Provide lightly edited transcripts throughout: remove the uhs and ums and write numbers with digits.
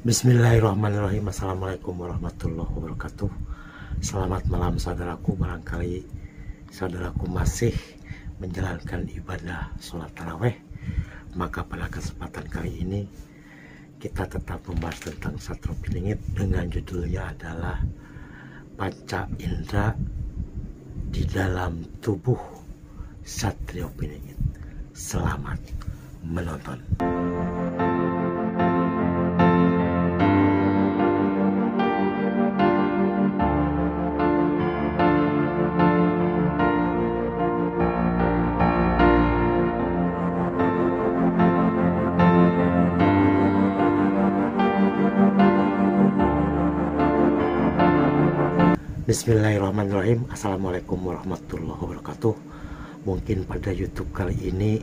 Bismillahirrahmanirrahim. Assalamualaikum warahmatullahi wabarakatuh. Selamat malam saudaraku. Barangkali saudaraku masih menjalankan ibadah sholat taraweh, maka pada kesempatan kali ini kita tetap membahas tentang Satrio Piningit dengan judulnya adalah Panca Indra di dalam tubuh Satrio Piningit. Selamat menonton. Bismillahirrahmanirrahim. Assalamualaikum warahmatullahi wabarakatuh. Mungkin pada YouTube kali ini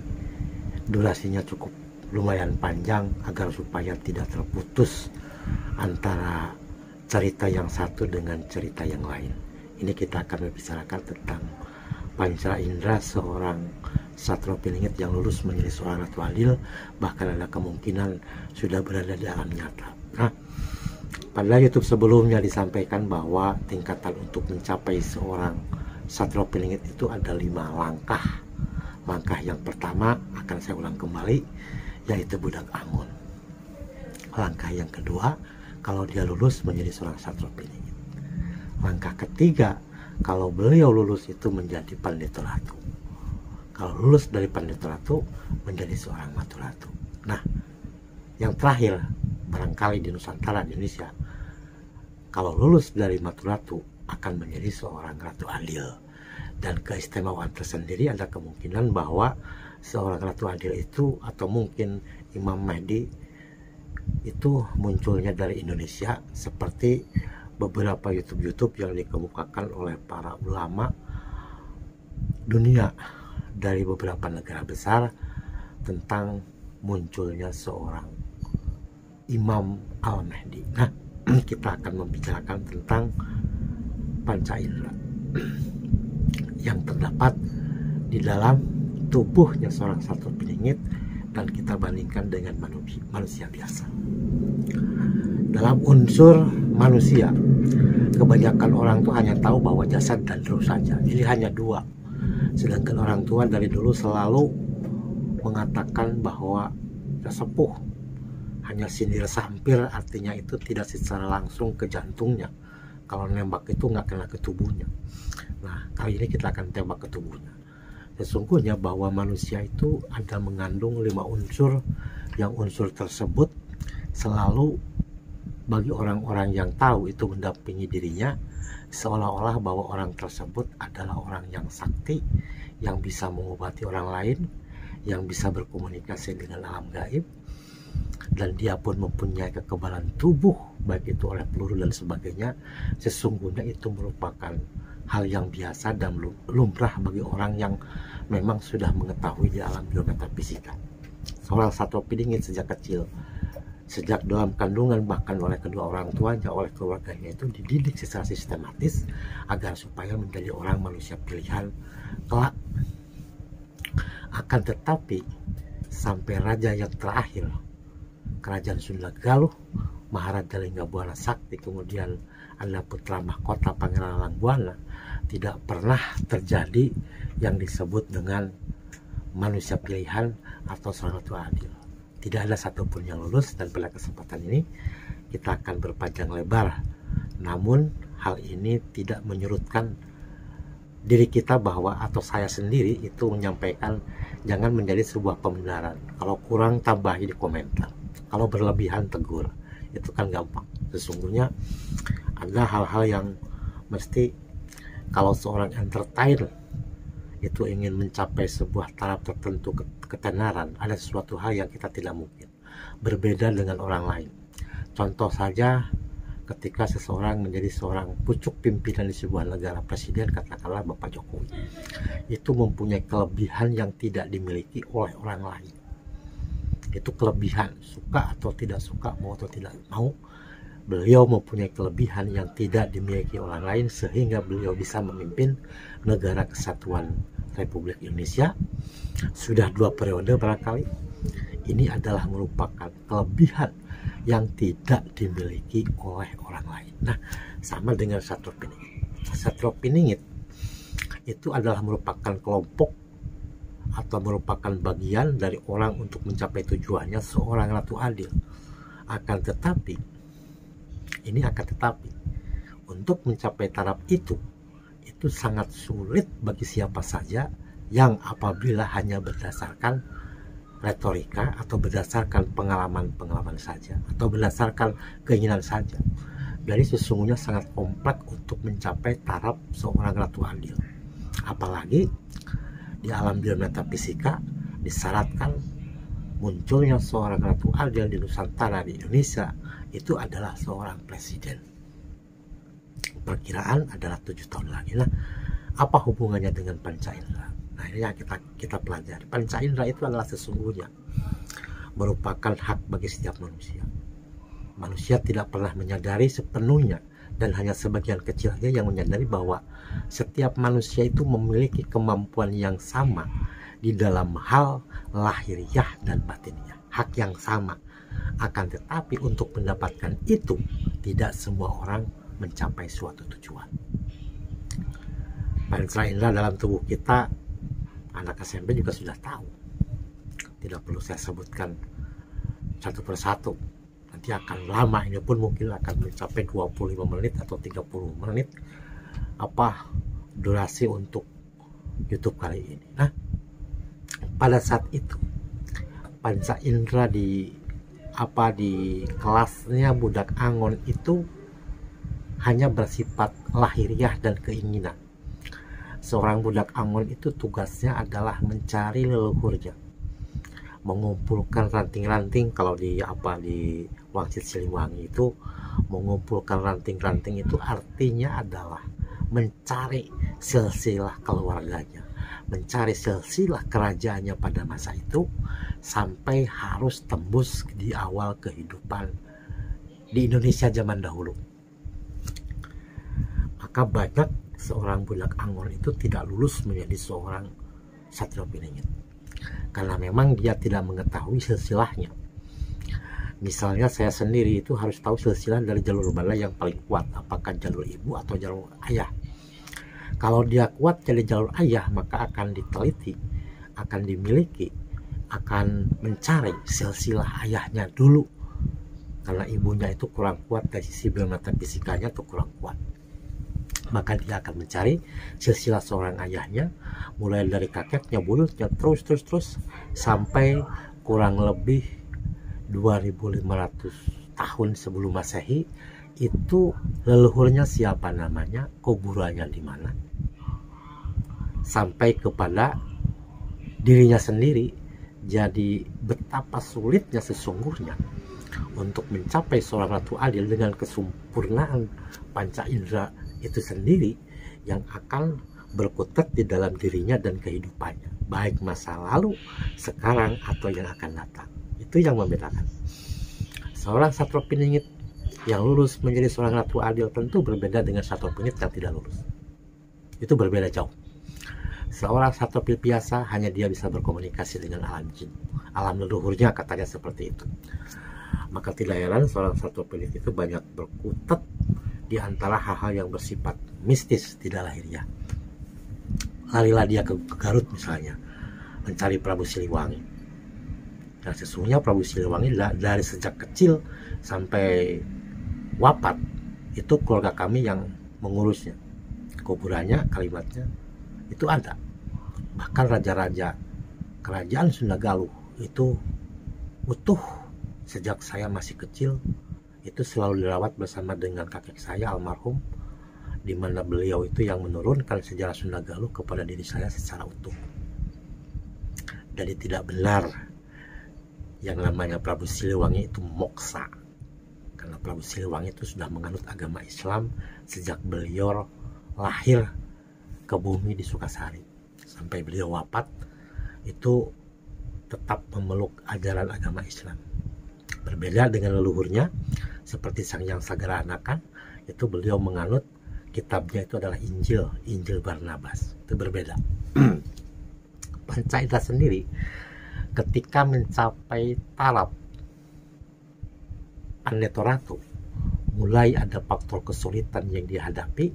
durasinya cukup lumayan panjang agar supaya tidak terputus antara cerita yang satu dengan cerita yang lain. Ini kita akan membicarakan tentang Panca Indra, seorang Satrio Piningit yang lulus menjadi seorang Ratu Adil, bahkan ada kemungkinan sudah berada di alam nyata. Nah, pada YouTube sebelumnya disampaikan bahwa tingkatan untuk mencapai seorang Satrio Piningit itu ada 5 langkah. Langkah yang pertama akan saya ulang kembali, yaitu budak Angon. Langkah yang kedua, kalau dia lulus menjadi seorang Satrio Piningit. Langkah ketiga, kalau beliau lulus itu menjadi Pandita Ratu. Kalau lulus dari Pandita Ratu menjadi seorang Matu Ratu. Nah, yang terakhir, barangkali di Nusantara, di Indonesia, kalau lulus dari Matu Ratu akan menjadi seorang Ratu Adil. Dan keistimewaan tersendiri ada kemungkinan bahwa seorang Ratu Adil itu, atau mungkin Imam Mahdi itu munculnya dari Indonesia, seperti beberapa YouTube yang dikemukakan oleh para ulama dunia dari beberapa negara besar tentang munculnya seorang Imam Al-Mahdi. Nah, kita akan membicarakan tentang Panca Indra yang terdapat di dalam tubuhnya seorang Satrio Piningit dan kita bandingkan dengan manusia biasa. Dalam unsur manusia, kebanyakan orang tuh hanya tahu bahwa jasad dan ruh saja. Jadi hanya 2. Sedangkan orang tua dari dulu selalu mengatakan bahwa sesepuh hanya sindir sampir, artinya itu tidak secara langsung ke jantungnya. Kalau nembak itu nggak kena ke tubuhnya. Nah, kali ini kita akan tembak ke tubuhnya. Sesungguhnya bahwa manusia itu ada mengandung 5 unsur, yang unsur tersebut selalu bagi orang-orang yang tahu itu mendampingi dirinya, seolah-olah bahwa orang tersebut adalah orang yang sakti, yang bisa mengobati orang lain, yang bisa berkomunikasi dengan alam gaib, dan dia pun mempunyai kekebalan tubuh, baik itu oleh peluru dan sebagainya. Sesungguhnya itu merupakan hal yang biasa dan lumrah bagi orang yang memang sudah mengetahui di alam biometafisika. Seorang Satrio Piningit sejak kecil, sejak dalam kandungan, bahkan oleh kedua orang tuanya, oleh keluarganya, itu dididik secara sistematis agar supaya menjadi orang manusia pilihan kelak. Akan tetapi sampai raja yang terakhir, Kerajaan Sunda Galuh, Maharaja Linggabuana Sakti, kemudian ada putra mahkota Pangeran Langbuana, tidak pernah terjadi yang disebut dengan manusia pilihan atau seorang Ratu Adil. Tidak ada satupun yang lulus, dan pada kesempatan ini kita akan berpanjang lebar. Namun hal ini tidak menyurutkan diri kita bahwa, atau saya sendiri itu menyampaikan, jangan menjadi sebuah pembenaran. Kalau kurang tambahi di komentar, kalau berlebihan tegur. Itu kan gampang. Sesungguhnya ada hal-hal yang mesti, kalau seorang entertainer itu ingin mencapai sebuah taraf tertentu ketenaran, ada sesuatu hal yang kita tidak mungkin berbeda dengan orang lain. Contoh saja, ketika seseorang menjadi seorang pucuk pimpinan di sebuah negara, presiden, katakanlah Bapak Jokowi, itu mempunyai kelebihan yang tidak dimiliki oleh orang lain. Itu kelebihan, suka atau tidak suka, mau atau tidak mau, beliau mempunyai kelebihan yang tidak dimiliki orang lain, sehingga beliau bisa memimpin Negara Kesatuan Republik Indonesia sudah 2 periode barangkali, Ini adalah merupakan kelebihan yang tidak dimiliki oleh orang lain. Nah, sama dengan satwa piningit. Satwa piningit itu adalah merupakan kelompok atau merupakan bagian dari orang untuk mencapai tujuannya seorang ratu adil. Akan tetapi untuk mencapai taraf itu sangat sulit bagi siapa saja yang apabila hanya berdasarkan retorika atau berdasarkan pengalaman saja atau berdasarkan keinginan saja. Jadi sesungguhnya sangat kompleks untuk mencapai taraf seorang ratu adil. Apalagi di alam biometafisika disyaratkan munculnya seorang ratu adil di Nusantara, di Indonesia, itu adalah seorang presiden. Perkiraan adalah 7 tahun lagi. Nah, apa hubungannya dengan panca indera? Nah, ini yang kita pelajari. Panca indera itu adalah sesungguhnya merupakan hak bagi setiap manusia. Manusia tidak pernah menyadari sepenuhnya, dan hanya sebagian kecil saja yang menyadari bahwa setiap manusia itu memiliki kemampuan yang sama di dalam hal lahiriah dan batiniah. Hak yang sama. Akan tetapi untuk mendapatkan itu, tidak semua orang mencapai suatu tujuan. Panca indera dalam tubuh kita, anak SMP juga sudah tahu. Tidak perlu saya sebutkan satu persatu. Nanti akan lama, ini pun mungkin akan mencapai 25 menit atau 30 menit durasi untuk YouTube kali ini. Nah, pada saat itu panca indera di kelasnya budak Angon itu hanya bersifat lahiriah dan keinginan. Seorang budak Angon itu tugasnya adalah mencari leluhurnya, mengumpulkan ranting-ranting. Kalau di Wangsit Siliwangi itu mengumpulkan ranting-ranting itu artinya adalah mencari silsilah keluarganya, mencari silsilah kerajaannya pada masa itu sampai harus tembus di awal kehidupan di Indonesia zaman dahulu. Maka banyak seorang budak Angon itu tidak lulus menjadi seorang satria piningit karena memang dia tidak mengetahui silsilahnya. Misalnya saya sendiri itu harus tahu silsilah dari jalur mana yang paling kuat, apakah jalur ibu atau jalur ayah. Kalau dia kuat jadi jalur ayah, maka akan diteliti, akan dimiliki, akan mencari silsilah ayahnya dulu, karena ibunya itu kurang kuat dari sisi biometafisikanya itu kurang kuat. Maka dia akan mencari silsilah seorang ayahnya, mulai dari kakeknya, buyutnya, terus sampai kurang lebih 2500 tahun sebelum Masehi. Itu leluhurnya siapa namanya, kuburannya di mana, sampai kepada dirinya sendiri. Jadi betapa sulitnya sesungguhnya untuk mencapai seorang ratu adil dengan kesempurnaan panca indera itu sendiri yang akan berkutat di dalam dirinya dan kehidupannya, baik masa lalu, sekarang, atau yang akan datang. Itu yang membedakan. Seorang satwa piningit yang lulus menjadi seorang ratu adil tentu berbeda dengan satwa piningit yang tidak lulus. Itu berbeda jauh. Seorang satwa biasa hanya dia bisa berkomunikasi dengan alam jin, alam leluhurnya, katanya seperti itu. Maka tidak heran seorang satwa piningit itu banyak berkutat di antara hal-hal yang bersifat mistis tidak lahiriah. Larilah dia ke Garut misalnya, mencari Prabu Siliwangi. Dan sesungguhnya Prabu Siliwangi dari sejak kecil sampai wafat itu keluarga kami yang mengurusnya. Kuburannya, kalimatnya itu ada. Bahkan raja-raja kerajaan Sunda Galuh itu utuh sejak saya masih kecil. Itu selalu dirawat bersama dengan kakek saya almarhum, di mana beliau itu yang menurunkan sejarah Sunda Galuh kepada diri saya secara utuh. Jadi tidak benar yang namanya Prabu Siliwangi itu moksa, karena Prabu Siliwangi itu sudah menganut agama Islam sejak beliau lahir ke bumi di Sukasari sampai beliau wafat itu tetap memeluk ajaran agama Islam. Berbeda dengan leluhurnya seperti Sang Hyang Sagara Anakan, itu beliau menganut kitabnya itu adalah Injil Barnabas. Itu berbeda. Panca indera sendiri ketika mencapai taraf Pandeta-Ratu, mulai ada faktor kesulitan yang dihadapi,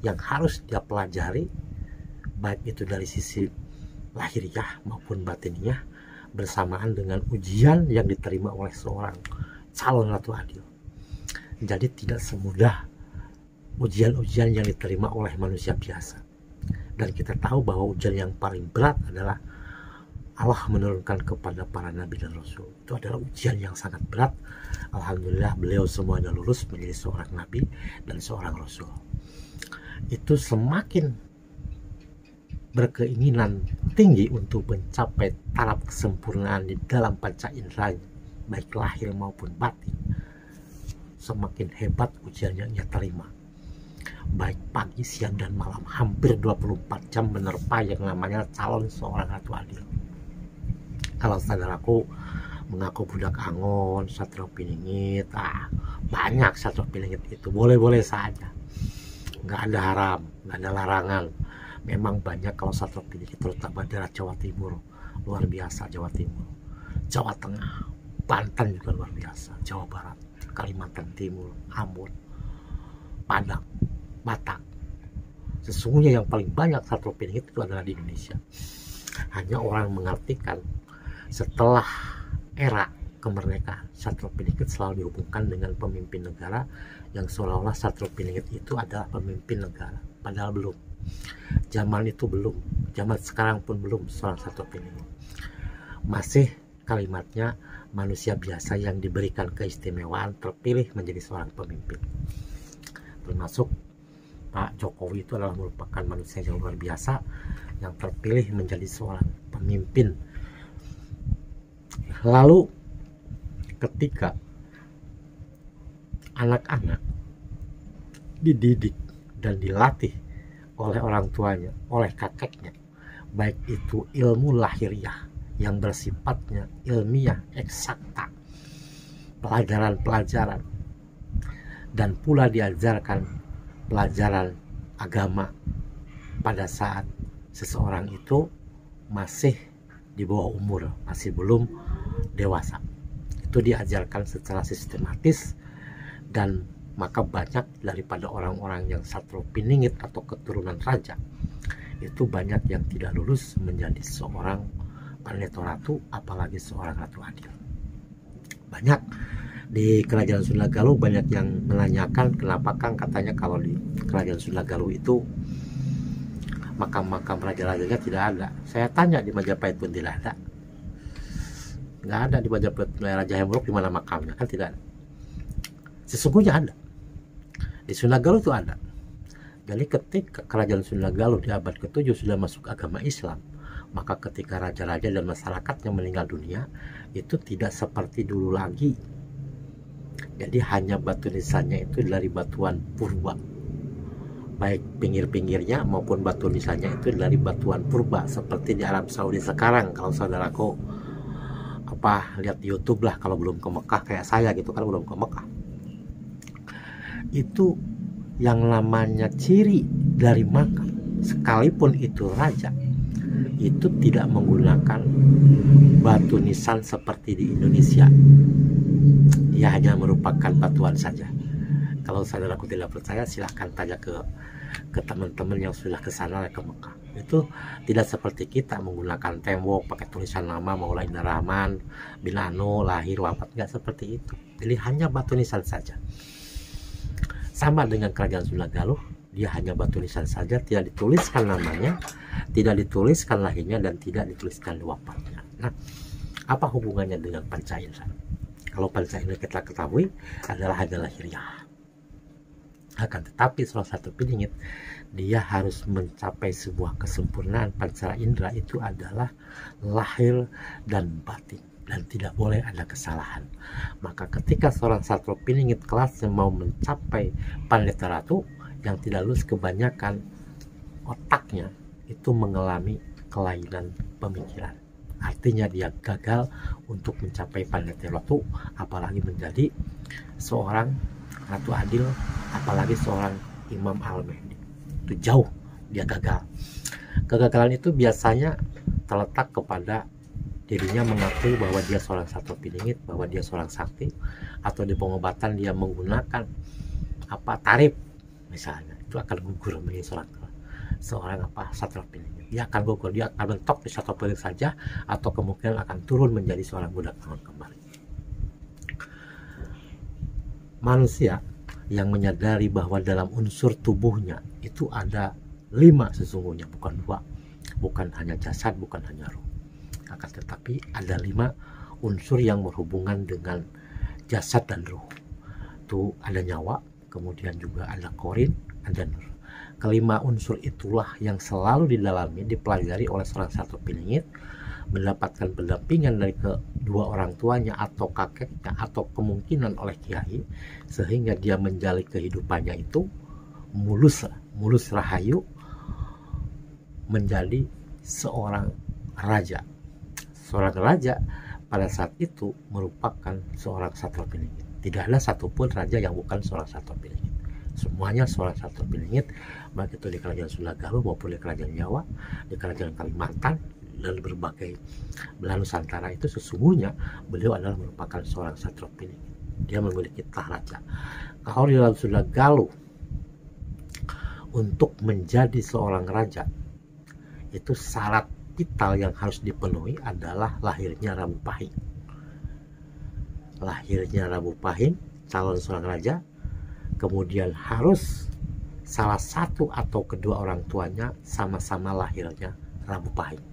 yang harus dia pelajari, baik itu dari sisi lahiriah maupun batiniah, bersamaan dengan ujian yang diterima oleh seorang calon ratu adil. Jadi tidak semudah ujian-ujian yang diterima oleh manusia biasa. Dan kita tahu bahwa ujian yang paling berat adalah Allah menurunkan kepada para nabi dan rasul. Itu adalah ujian yang sangat berat. Alhamdulillah beliau semuanya lulus menjadi seorang nabi dan seorang rasul. Itu semakin berkeinginan tinggi untuk mencapai taraf kesempurnaan di dalam panca indera, baik lahir maupun batin. Semakin hebat ujian yang ia terima, baik pagi, siang, dan malam, hampir 24 jam menerpa yang namanya calon seorang ratu adil. Kalau saudaraku mengaku budak Angon, Satrio Piningit, banyak Satrio Piningit itu, boleh-boleh saja, nggak ada haram, nggak ada larangan. Memang banyak kalau Satrio Piningit, terutama daerah Jawa Timur, luar biasa. Jawa Timur, Jawa Tengah, Banten juga luar biasa, Jawa Barat, Kalimantan Timur, Ambon, Padang, Batak. Sesungguhnya yang paling banyak Satrio Piningit itu adalah di Indonesia. Hanya orang mengartikan setelah era kemerdekaan, Satrio Piningit selalu dihubungkan dengan pemimpin negara, yang seolah-olah Satrio Piningit itu adalah pemimpin negara. Padahal belum. Zaman itu belum. Zaman sekarang pun belum seorang Satrio Piningit. Masih kalimatnya manusia biasa yang diberikan keistimewaan terpilih menjadi seorang pemimpin. Termasuk Pak Jokowi itu adalah merupakan manusia yang luar biasa yang terpilih menjadi seorang pemimpin. Lalu ketika anak-anak dididik dan dilatih oleh orang tuanya, oleh kakeknya, baik itu ilmu lahiriah yang bersifatnya ilmiah, eksakta, pelajaran-pelajaran, dan pula diajarkan pelajaran agama pada saat seseorang itu masih di bawah umur, masih belum dewasa. Itu diajarkan secara sistematis, dan maka banyak daripada orang-orang yang Satrio Piningit atau keturunan raja itu banyak yang tidak lulus menjadi seorang Pandeta-Ratu, apalagi seorang ratu adil. Banyak di Kerajaan Sunda Galuh banyak yang menanyakan kenapa Kang, katanya kalau di Kerajaan Sunda Galuh itu makam-makam raja-rajanya tidak ada. Saya tanya di Majapahit pun tidak ada. Nggak ada di Majapahit. Raja Hemruk di mana makamnya? Kan tidak ada. Sesungguhnya ada. Di Sunda Galuh itu ada. Jadi ketika Kerajaan Sunda Galuh di abad ke-7 sudah masuk agama Islam, maka ketika raja-raja dan masyarakatnya meninggal dunia, itu tidak seperti dulu lagi. Jadi hanya batu nisannya itu dari batuan purba, baik pinggir-pinggirnya maupun batu nisannya itu dari batuan purba, seperti di Arab Saudi sekarang. Kalau saudaraku lihat di YouTube lah, kalau belum ke Mekah kayak saya gitu kan, belum ke Mekah, itu yang namanya ciri dari makam, sekalipun itu raja, itu tidak menggunakan batu nisan seperti di Indonesia. Dia hanya merupakan batuan saja. Kalau saudaraku tidak percaya, silahkan tanya ke teman-teman yang sudah ke sana, ke Mekah. Itu tidak seperti kita menggunakan tembok pakai tulisan nama Maulana Indah Rahman bin Ano, lahir wafat, nggak seperti itu. Jadi hanya batu nisan saja. Sama dengan Kerajaan Sunda Galuh, dia hanya batu nisan saja, tidak dituliskan namanya, tidak dituliskan lahirnya, dan tidak dituliskan wafatnya. Nah, apa hubungannya dengan panca indera? Kalau panca indera kita ketahui adalah hanya lahiriah. Akan tetapi salah satu Piningit, dia harus mencapai sebuah kesempurnaan panca indera itu adalah lahir dan batin, dan tidak boleh ada kesalahan. Maka ketika seorang Satrio Piningit kelasnya mau mencapai Pandeta-Ratu, yang tidak lulus kebanyakan otaknya itu mengalami kelainan pemikiran. Artinya dia gagal untuk mencapai Pandeta-Ratu, apalagi menjadi seorang ratu adil, apalagi seorang Imam Al-Mahdi. Itu jauh dia gagal. Kegagalan itu biasanya terletak kepada dirinya mengakui bahwa dia seorang satwa piningit, bahwa dia seorang sakti, atau di pengobatan dia menggunakan tarif misalnya, itu akan gugur menjadi seorang satwa piningit. Dia akan gugur, dia akan mentok di satwa piningit saja, atau kemungkinan akan turun menjadi seorang budak tangan kembali. Manusia yang menyadari bahwa dalam unsur tubuhnya itu ada 5 sesungguhnya, bukan 2, bukan hanya jasad, bukan hanya roh, akan tetapi ada 5 unsur yang berhubungan dengan jasad dan roh. Itu ada nyawa, kemudian juga ada korin, ada nur. Kelima unsur itulah yang selalu didalami, dipelajari oleh seorang satwa piningit, mendapatkan pendampingan dari kedua orang tuanya atau kakeknya, atau kemungkinan oleh kiai, sehingga dia menjalani kehidupannya itu mulus rahayu, menjadi seorang raja. Seorang raja pada saat itu merupakan seorang satwa piningit. Tidak ada satupun raja yang bukan seorang satwa piningit. Semuanya seorang satwa piningit, baik itu di kerajaan Sunda Galuh maupun di kerajaan Jawa, di kerajaan Kalimantan, dan berbagai belahan Nusantara itu sesungguhnya beliau adalah merupakan seorang satwa piningit. Dia memiliki tahta raja. Kalau di dalam Sunda Galuh, untuk menjadi seorang raja itu syarat vital yang harus dipenuhi adalah lahirnya Rabu Pahing. Lahirnya Rabu Pahing, calon seorang raja, kemudian harus salah satu atau kedua orang tuanya sama-sama lahirnya Rabu Pahing.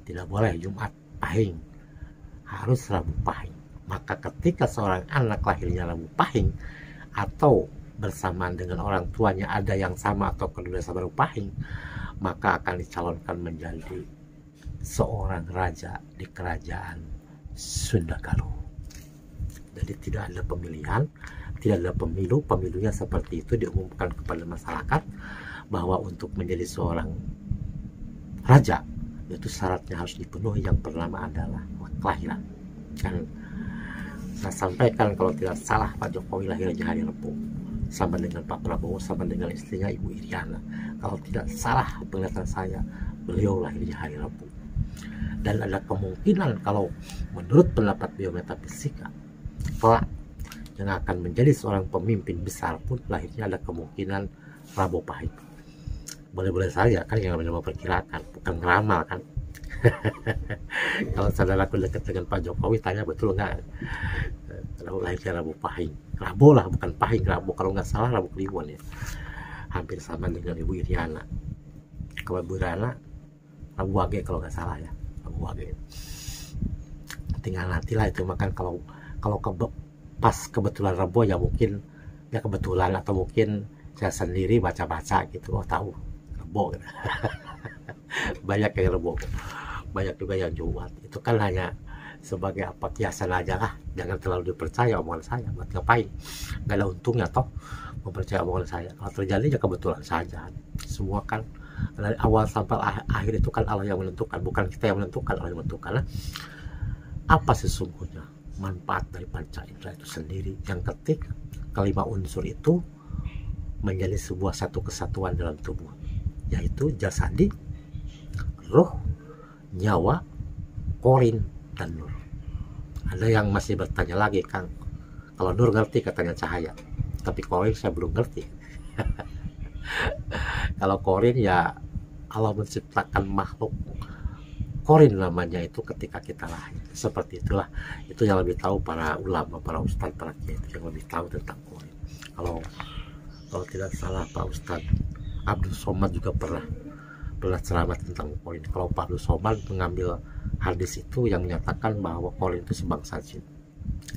Tidak boleh Jumat Pahing, harus Rabu Pahing. Maka ketika seorang anak lahirnya Rabu Pahing atau bersamaan dengan orang tuanya ada yang sama atau kedua sama Rabu Pahing, maka akan dicalonkan menjadi seorang raja di kerajaan Sunda Galuh. Jadi tidak ada pemilihan, tidak ada pemilu. Pemilunya seperti itu diumumkan kepada masyarakat bahwa untuk menjadi seorang raja itu syaratnya harus dipenuhi, yang pertama adalah kelahiran. Dan saya sampaikan kalau tidak salah Pak Jokowi lahirnya hari Rabu, sama dengan Pak Prabowo, sama dengan istrinya Ibu Iriana. Kalau tidak salah penglihatan saya, beliau lahirnya hari Rabu. Dan ada kemungkinan kalau menurut pendapat biometafisika, kelak yang akan menjadi seorang pemimpin besar pun lahirnya ada kemungkinan Rabu Pahing. Boleh-boleh saja kan, yang namanya memperkirakan, bukan ngeramal kan. Kalau saudaraku dekat dengan Pak Jokowi, tanya betul nggak lahirnya Rabu Pahing. Rabu lah, bukan Pahing, Rabu. Kalau nggak salah Rabu Kliwon ya. Hampir sama dengan Ibu Iriana. Kalau Ibu Iriana Rabu Wage kalau nggak salah ya, Rabu Wage. Tinggal nantilah itu makan, kalau pas kebetulan Rabu ya mungkin ya kebetulan, atau mungkin saya sendiri baca-baca gitu, oh tahu Rabu gitu. Banyak yang Rabu, banyak juga yang Jumat. Itu kan hanya sebagai kiasan aja lah, jangan terlalu dipercaya omongan saya. Buat ngapain, nggak ada untungnya toh mempercaya omongan saya. Kalau terjadi ya kebetulan saja. Semua kan dari awal sampai akhir itu kan Allah yang menentukan, bukan kita yang menentukan, Allah yang menentukan. Apa sesungguhnya manfaat dari panca indera itu sendiri, yang ketika kelima unsur itu menjadi sebuah satu kesatuan dalam tubuh, yaitu jasadi, roh, nyawa, korin, dan nur. Ada yang masih bertanya lagi, Kang, kalau nur ngerti katanya cahaya, tapi korin saya belum ngerti. Kalau korin ya Allah menciptakan makhluk korin namanya itu ketika kita lahir. Seperti itulah, itu yang lebih tahu para ulama, para ustadz, para kiai, itu yang lebih tahu tentang korin. Kalau tidak salah Pak Ustadz Abdul Somad juga pernah ceramah tentang korin. Kalau Pak Abdul Somad mengambil hadis itu yang menyatakan bahwa korin itu sebangsa jin.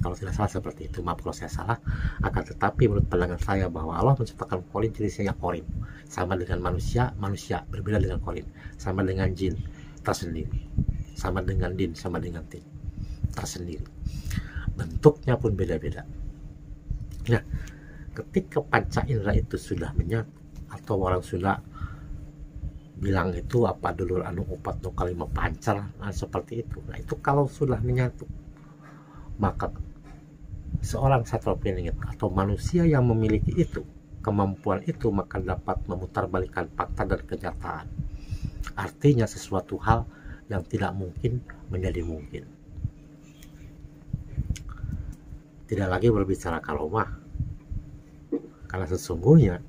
Kalau tidak salah seperti itu, maaf kalau saya salah. Akan tetapi menurut pandangan saya bahwa Allah menciptakan korin jenisnya korin, sama dengan manusia berbeda dengan korin, sama dengan jin tersendiri, sama dengan din, sama dengan tin tersendiri, bentuknya pun beda-beda. Nah, ketika panca indera itu sudah menyatu, atau orang Sunda bilang itu apa dulu anu opat no kalima pancar, nah, seperti itu. Nah, itu kalau sudah menyatu, maka seorang satwa piningit atau manusia yang memiliki itu, kemampuan itu, maka dapat memutarbalikkan fakta dan kenyataan. Artinya sesuatu hal yang tidak mungkin menjadi mungkin. Tidak lagi berbicara karomah, karena sesungguhnya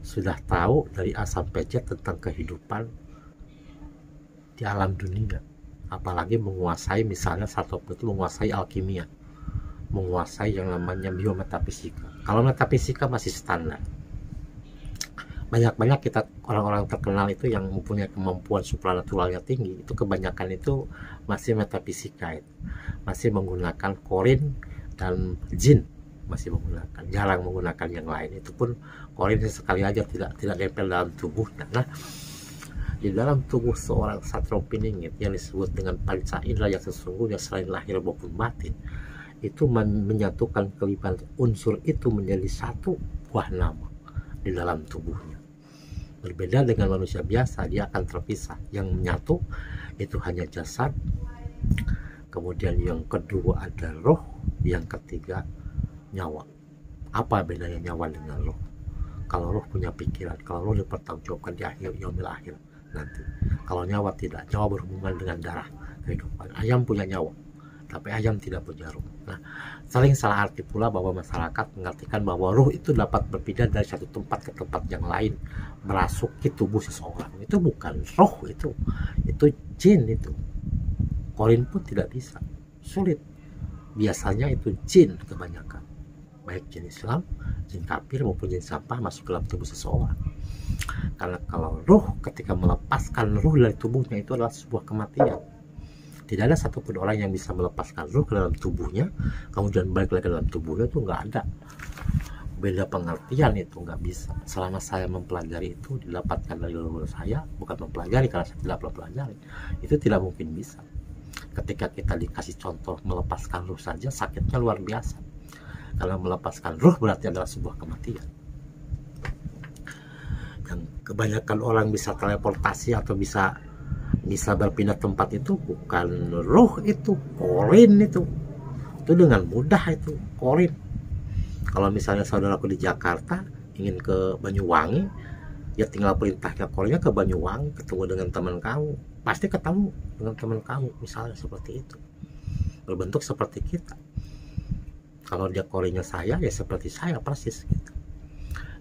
sudah tahu dari A sampai Z tentang kehidupan di alam dunia. Apalagi menguasai, misalnya Sartopo itu menguasai alkimia, menguasai yang namanya biometafisika. Kalau metafisika masih standar. Banyak kita orang-orang terkenal itu yang mempunyai kemampuan supranaturalnya tinggi, itu kebanyakan itu masih metafisika, itu masih menggunakan korin dan jin, masih menggunakan, jarang menggunakan yang lain. Itu pun korin sekali aja, tidak nempel dalam tubuhnya. Nah, di dalam tubuh seorang Satropiningit yang disebut dengan panca indera yang sesungguhnya selain lahir maupun batin, itu menyatukan kelimpahan unsur itu menjadi satu buah nama di dalam tubuhnya. Berbeda dengan manusia biasa, dia akan terpisah. Yang menyatu itu hanya jasad, kemudian yang kedua ada roh, yang ketiga nyawa. Apa bedanya nyawa dengan roh? Kalau roh punya pikiran, kalau roh dipertanggungjawabkan di akhir yaumil akhir nanti. Kalau nyawa tidak, nyawa berhubungan dengan darah kehidupan. Ayam punya nyawa, tapi ayam tidak punya roh. Nah, saling salah arti pula bahwa masyarakat mengartikan bahwa roh itu dapat berpindah dari satu tempat ke tempat yang lain, merasuki tubuh seseorang. Itu bukan roh, itu jin. Itu korin pun tidak bisa, sulit. Biasanya itu jin kebanyakan, baik jin Islam, jin kafir maupun jin sampah masuk ke dalam tubuh seseorang. Karena kalau roh, ketika melepaskan roh dari tubuhnya, itu adalah sebuah kematian. Tidak ada satupun orang yang bisa melepaskan roh ke dalam tubuhnya kemudian balik lagi ke dalam tubuhnya, itu nggak ada. Beda pengertian, itu nggak bisa. Selama saya mempelajari itu, didapatkan dari leluhur saya, bukan mempelajari karena saya tidak mempelajari, itu tidak mungkin bisa. Ketika kita dikasih contoh melepaskan roh saja, sakitnya luar biasa. Karena melepaskan roh berarti adalah sebuah kematian. Yang kebanyakan orang bisa teleportasi atau bisa berpindah tempat itu bukan roh, itu korin. Itu dengan mudah, itu korin. Kalau misalnya saudaraku di Jakarta ingin ke Banyuwangi, ya tinggal perintahnya korinnya ke Banyuwangi, ketemu dengan teman kamu, pasti ketemu dengan teman kamu, misalnya seperti itu. Berbentuk seperti kita. Kalau dia korinnya saya, ya seperti saya persis gitu.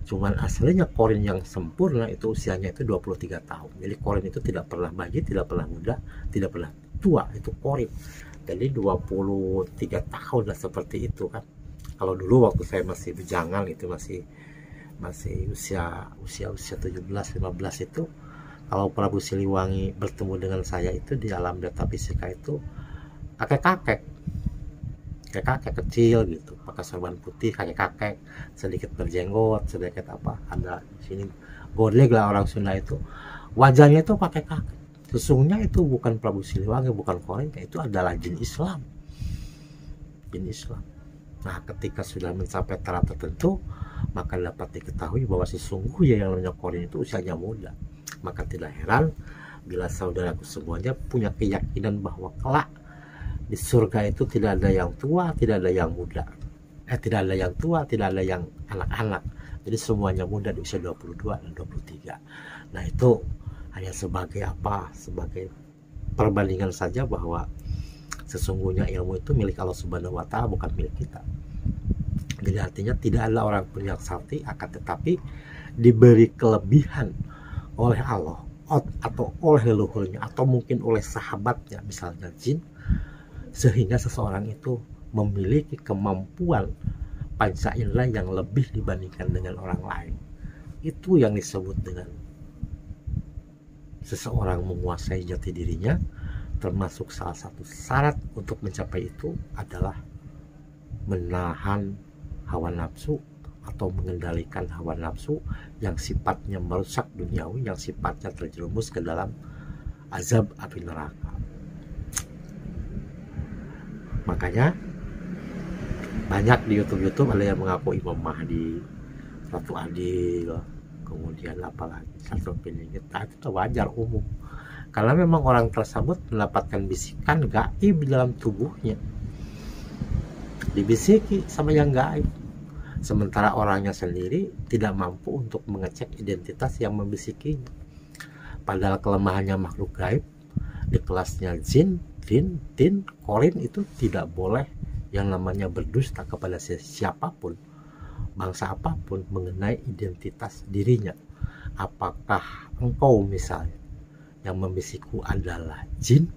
Cuman aslinya korin yang sempurna itu usianya itu 23 tahun. Jadi korin itu tidak pernah bayi, tidak pernah muda, tidak pernah tua, itu korin. Jadi 23 tahun lah, seperti itu kan. Kalau dulu waktu saya masih bujangan, itu masih usia 17-15 itu, kalau Prabu Siliwangi bertemu dengan saya itu di alam metafisika itu kakek kecil gitu, pakai sorban putih, kakek sedikit berjenggot, sedikit ada di sini godleg lah orang Sunda itu, wajahnya itu pakai kakek. Sesungguhnya itu bukan Prabu Siliwangi, bukan korin, itu adalah jin Islam. Nah, ketika sudah mencapai taraf tertentu, maka dapat diketahui bahwa sesungguhnya yang namanya korin itu usianya muda. Maka tidak heran bila saudaraku semuanya punya keyakinan bahwa kelak di surga itu tidak ada yang tua, tidak ada yang muda. Tidak ada yang tua, tidak ada yang anak-anak. Jadi semuanya muda di usia 22 dan 23. Nah, itu hanya sebagai sebagai perbandingan saja bahwa sesungguhnya ilmu itu milik Allah Subhanahu wa Ta'ala, bukan milik kita. Jadi artinya tidak ada orang pun yang sakti, akan tetapi diberi kelebihan oleh Allah atau oleh leluhurnya atau mungkin oleh sahabatnya, misalnya jin, sehingga seseorang itu memiliki kemampuan panca indera yang lebih dibandingkan dengan orang lain. Itu yang disebut dengan seseorang menguasai jati dirinya. Termasuk salah satu syarat untuk mencapai itu adalah menahan hawa nafsu atau mengendalikan hawa nafsu yang sifatnya merusak duniawi, yang sifatnya terjerumus ke dalam azab api neraka. Makanya banyak di YouTube ada yang mengaku Imam Mahdi, Ratu Adil, kemudian apalagi Satropiningit. Itu wajar, umum, karena memang orang tersebut mendapatkan bisikan gaib di dalam tubuhnya, dibisiki sama yang gaib, sementara orangnya sendiri tidak mampu untuk mengecek identitas yang membisikinya. Padahal kelemahannya makhluk gaib di kelasnya jin, tin, korin itu tidak boleh yang namanya berdusta kepada siapapun, bangsa apapun mengenai identitas dirinya. Apakah engkau misalnya yang membisikku adalah jin?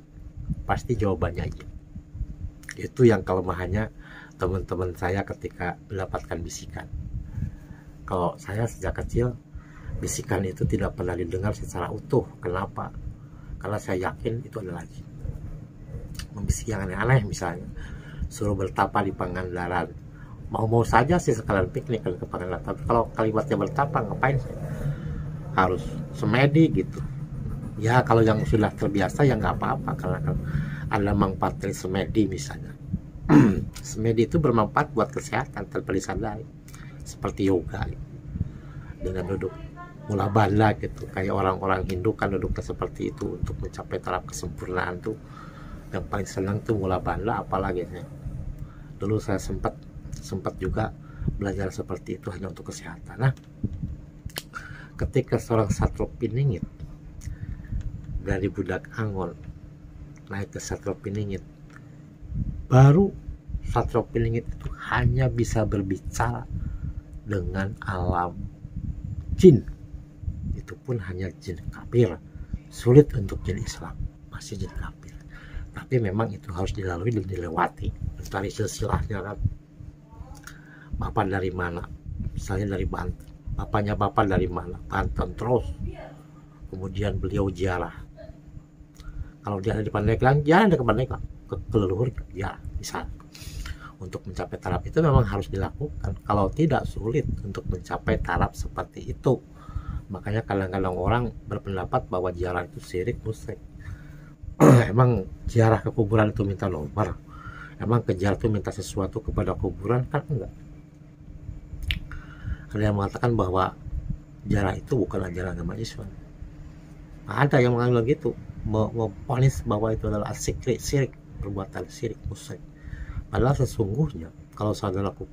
Pasti jawabannya jin. Itu yang kelemahannya teman-teman saya ketika mendapatkan bisikan. Kalau saya sejak kecil, bisikan itu tidak pernah didengar secara utuh. Kenapa? Karena saya yakin itu adalah jin. Membisik yang aneh-aneh, misalnya suruh bertapa di Pangandaran. Mau-mau saja sih sekalian piknik ke Pangandaran, tapi kalau kalimatnya bertapa ngapain sih? Harus semedi gitu. Ya kalau yang sudah terbiasa ya nggak apa-apa, karena kan ada manfaat dari semedi misalnya. Semedi itu bermanfaat buat kesehatan tanpa disadari, seperti yoga gitu. Dengan duduk mula bandha gitu, kayak orang-orang Hindu kan duduknya seperti itu untuk mencapai taraf kesempurnaan tuh. Yang paling senang tuh mula bandha, apalagi ya. Dulu saya sempat juga belajar seperti itu hanya untuk kesehatan. Nah, ketika seorang Satro Piningit dari budak Angon naik ke Satro Piningit, baru Satro Piningit itu hanya bisa berbicara dengan alam jin. Itu pun hanya jin kafir, sulit untuk jin Islam, masih jin kafir. Tapi memang itu harus dilalui dan dilewati, mencari silsilahnya kan. Bapak dari mana? Misalnya dari Banten. Bapaknya bapak dari mana? Banten terus. Kemudian beliau ziarah. Kalau dia ada di Pandeglang, jangan ada ke Pandeglang, ke leluhur ya bisa. Untuk mencapai taraf itu memang harus dilakukan. Kalau tidak, sulit untuk mencapai taraf seperti itu. Makanya kadang-kadang orang berpendapat bahwa ziarah itu syirik, musyrik. Emang ziarah ke kuburan itu minta nomor? Emang ke ziarah itu minta sesuatu kepada kuburan? Kan enggak. Ada yang mengatakan bahwa ziarah itu bukan ajaran agama Islam. Ada yang menganggap gitu, memponis bahwa itu adalah syirik, perbuatan syirik, musyrik. Padahal sesungguhnya kalau saudaraku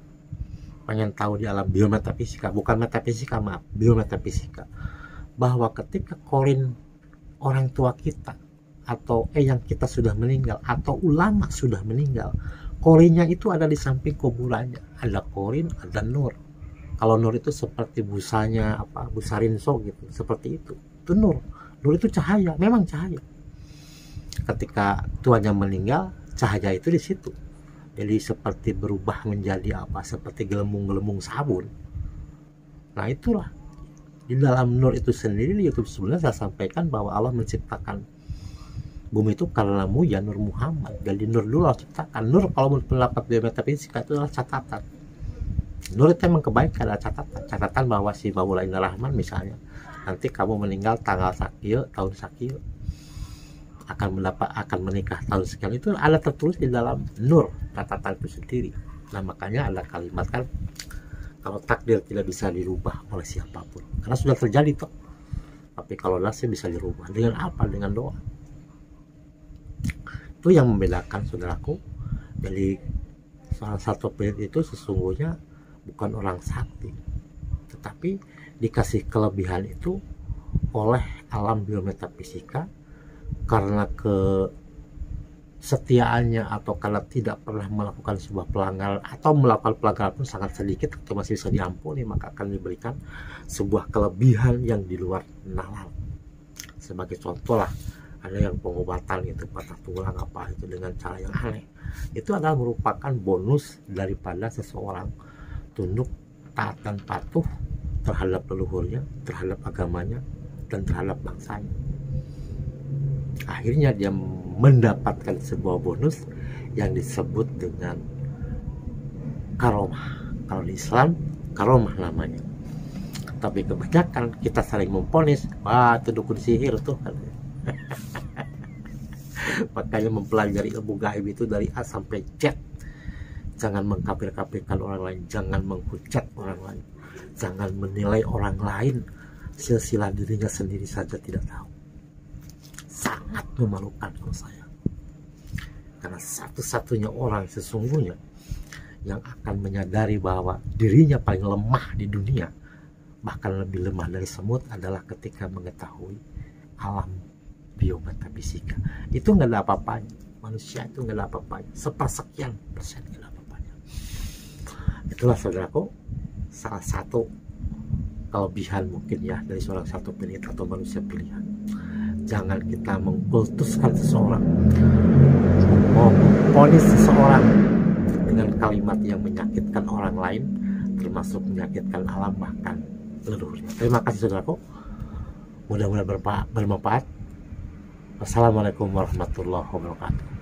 pengen tahu di alam biometafisika, bukan metafisika, maaf, biometafisika, bahwa ketika korin orang tua kita atau yang kita sudah meninggal atau ulama sudah meninggal, korinnya itu ada di samping kuburannya. Ada korin, ada nur. Kalau nur itu seperti busanya busarinso gitu, seperti itu. Itu nur. Nur itu cahaya, memang cahaya. Ketika tuanya meninggal, cahaya itu di situ. Jadi seperti berubah menjadi seperti gelembung-gelembung sabun. Nah itulah, di dalam nur itu sendiri di YouTube sebenarnya saya sampaikan bahwa Allah menciptakan bumi itu karena ya Nur Muhammad. Jadi nur dulu Allah ciptakan. Nur kalau menurut pendapat biometafisika itu adalah catatan. Nur itu memang kebaikan, ada catatan bahwa si Maula Indah Rahman misalnya, nanti kamu meninggal tanggal sakil, tahun sakil, akan menikah tahun sekian. Itu ada tertulis di dalam nur, catatan itu sendiri. Nah makanya ada kalimat kan, kalau takdir tidak bisa dirubah oleh siapapun, karena sudah terjadi toh. Tapi kalau nasib bisa dirubah dengan apa? Dengan doa. Itu yang membedakan saudaraku. Jadi salah satu Piningit itu sesungguhnya bukan orang sakti, tetapi dikasih kelebihan itu oleh alam biometafisika karena kesetiaannya atau karena tidak pernah melakukan sebuah pelanggaran, atau melakukan pelanggaran pun sangat sedikit atau masih bisa diampuni, maka akan diberikan sebuah kelebihan yang di luar nalar. Sebagai contoh lah, ada yang pengobatan gitu, patah tulang itu dengan cara yang aneh. Itu adalah merupakan bonus daripada seseorang tunduk, taat dan patuh terhadap leluhurnya, terhadap agamanya, dan terhadap bangsanya. Akhirnya dia mendapatkan sebuah bonus yang disebut dengan karomah. Kalau di Islam karomah namanya. Tapi kebanyakan kita saling memponis, wah itu dukun sihir tuh. Makanya mempelajari ilmu gaib itu dari A sampai Z. Jangan mengkafir-kafirkan orang lain, jangan menghujat orang lain, jangan menilai orang lain, silsilah dirinya sendiri saja tidak tahu. Sangat memalukan kalau saya, karena satu-satunya orang sesungguhnya yang akan menyadari bahwa dirinya paling lemah di dunia, bahkan lebih lemah dari semut, adalah ketika mengetahui alam biometafisika. Itu nggak ada apa-apanya. Manusia itu nggak ada apa-apanya. Sepersekian persen nggak ada apa-apanya. Itulah saudaraku, salah satu kelebihan mungkin ya dari seorang satelit atau manusia pilihan. Jangan kita mengkultuskan seseorang, memponis seseorang dengan kalimat yang menyakitkan orang lain, termasuk menyakitkan alam bahkan leluhurnya. Terima kasih saudaraku, mudah-mudahan bermanfaat. Wassalamualaikum warahmatullahi wabarakatuh.